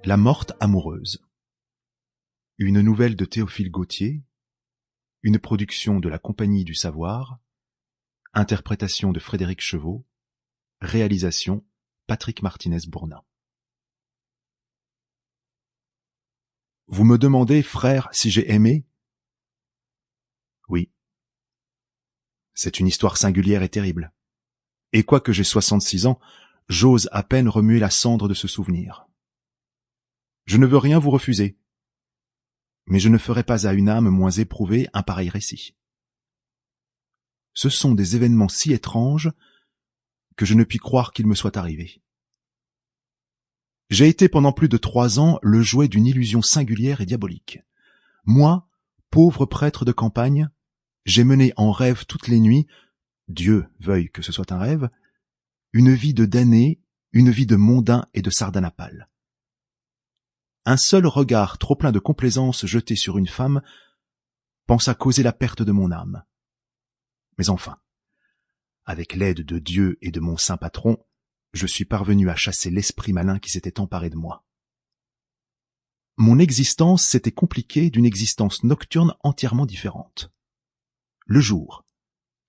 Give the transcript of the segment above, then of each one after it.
La morte amoureuse. Une nouvelle de Théophile Gautier, une production de la Compagnie du Savoir, interprétation de Frédéric Chevaux, réalisation Patrick Martinez-Bournin. Vous me demandez, frère, si j'ai aimé ? Oui. C'est une histoire singulière et terrible. Et quoique j'ai 66 ans, j'ose à peine remuer la cendre de ce souvenir. Je ne veux rien vous refuser, mais je ne ferai pas à une âme moins éprouvée un pareil récit. Ce sont des événements si étranges que je ne puis croire qu'ils me soient arrivés. J'ai été pendant plus de 3 ans le jouet d'une illusion singulière et diabolique. Moi, pauvre prêtre de campagne, j'ai mené en rêve toutes les nuits, Dieu veuille que ce soit un rêve, une vie de damné, une vie de mondain et de sardanapale. Un seul regard trop plein de complaisance jeté sur une femme pensa causer la perte de mon âme. Mais enfin, avec l'aide de Dieu et de mon saint patron, je suis parvenu à chasser l'esprit malin qui s'était emparé de moi. Mon existence s'était compliquée d'une existence nocturne entièrement différente. Le jour,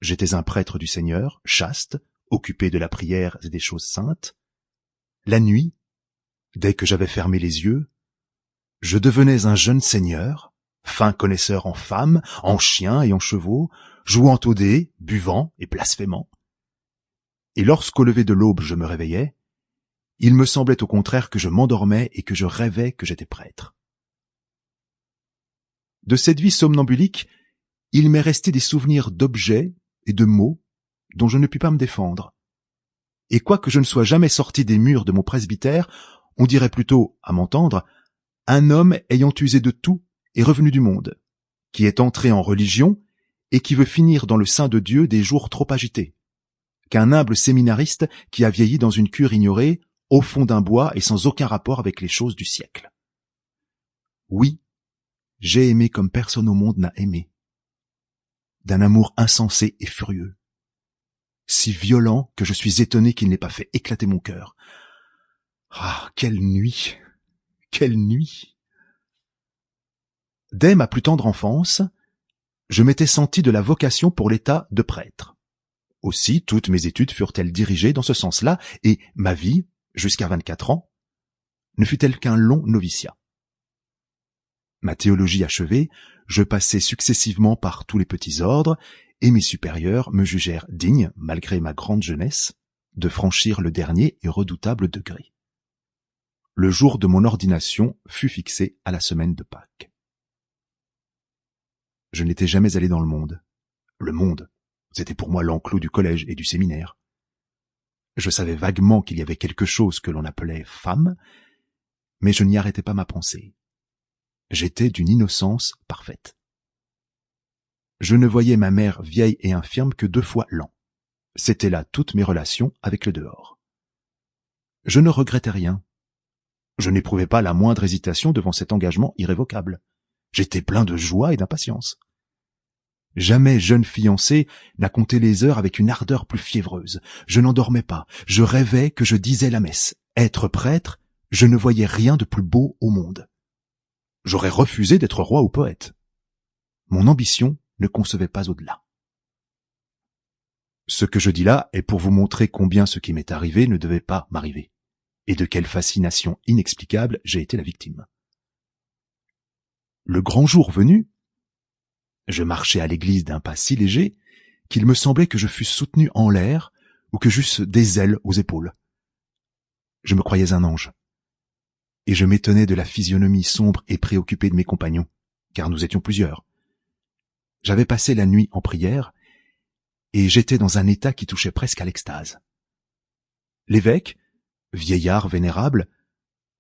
j'étais un prêtre du Seigneur, chaste, occupé de la prière et des choses saintes. La nuit, dès que j'avais fermé les yeux, je devenais un jeune seigneur, fin connaisseur en femmes, en chiens et en chevaux, jouant aux dés, buvant et blasphémant. Et lorsqu'au lever de l'aube je me réveillais, il me semblait au contraire que je m'endormais et que je rêvais que j'étais prêtre. De cette vie somnambulique, il m'est resté des souvenirs d'objets et de mots dont je ne puis pas me défendre. Et quoique je ne sois jamais sorti des murs de mon presbytère, on dirait plutôt, à m'entendre, un homme ayant usé de tout et revenu du monde, qui est entré en religion et qui veut finir dans le sein de Dieu des jours trop agités, qu'un humble séminariste qui a vieilli dans une cure ignorée, au fond d'un bois et sans aucun rapport avec les choses du siècle. Oui, j'ai aimé comme personne au monde n'a aimé, d'un amour insensé et furieux, si violent que je suis étonné qu'il n'ait pas fait éclater mon cœur. Ah, quelle nuit! Quelle nuit! Dès ma plus tendre enfance, je m'étais senti de la vocation pour l'état de prêtre. Aussi, toutes mes études furent-elles dirigées dans ce sens-là, et ma vie, jusqu'à 24 ans, ne fut-elle qu'un long noviciat. Ma théologie achevée, je passai successivement par tous les petits ordres, et mes supérieurs me jugèrent digne, malgré ma grande jeunesse, de franchir le dernier et redoutable degré. Le jour de mon ordination fut fixé à la semaine de Pâques. Je n'étais jamais allé dans le monde. Le monde, c'était pour moi l'enclos du collège et du séminaire. Je savais vaguement qu'il y avait quelque chose que l'on appelait femme, mais je n'y arrêtais pas ma pensée. J'étais d'une innocence parfaite. Je ne voyais ma mère vieille et infirme que 2 fois l'an. C'était là toutes mes relations avec le dehors. Je ne regrettais rien. Je n'éprouvais pas la moindre hésitation devant cet engagement irrévocable. J'étais plein de joie et d'impatience. Jamais jeune fiancé n'a compté les heures avec une ardeur plus fiévreuse. Je n'en dormais pas. Je rêvais que je disais la messe. Être prêtre, je ne voyais rien de plus beau au monde. J'aurais refusé d'être roi ou poète. Mon ambition ne concevait pas au-delà. Ce que je dis là est pour vous montrer combien ce qui m'est arrivé ne devait pas m'arriver, et de quelle fascination inexplicable j'ai été la victime. Le grand jour venu, je marchais à l'église d'un pas si léger qu'il me semblait que je fusse soutenu en l'air ou que j'eusse des ailes aux épaules. Je me croyais un ange, et je m'étonnais de la physionomie sombre et préoccupée de mes compagnons, car nous étions plusieurs. J'avais passé la nuit en prière, et j'étais dans un état qui touchait presque à l'extase. L'évêque, vieillard vénérable,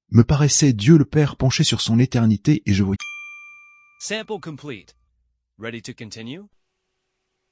me paraissait Dieu le Père penché sur son éternité, et je voyais... Sample complete. Ready to continue?